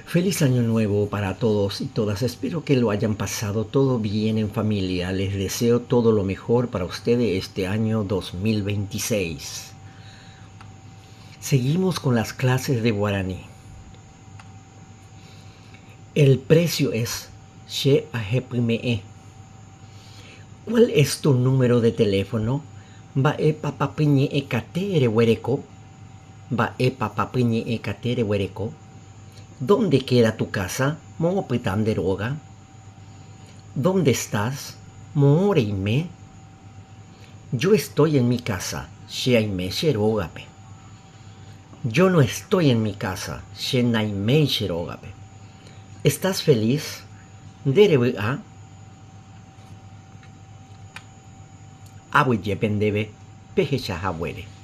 Feliz año nuevo para todos y todas. Espero que lo hayan pasado todo bien en familia. Les deseo todo lo mejor para ustedes este año 2026. Seguimos con las clases de guaraní. El precio es She Ajepime'e. ¿Cuál es tu número de teléfono? Ba'e papapiñe ekatere huereco. Ba'e papapiñe ekatere huereco. ¿Dónde queda tu casa? Mo'opytam deroga. ¿Dónde estás? Mo'oreime. Yo estoy en mi casa. Sheaime sherógape. Yo no estoy en mi casa. Shenaime sherógape. ¿Estás feliz? Derebu'a. Abuye pendebe. Pejechajabuere.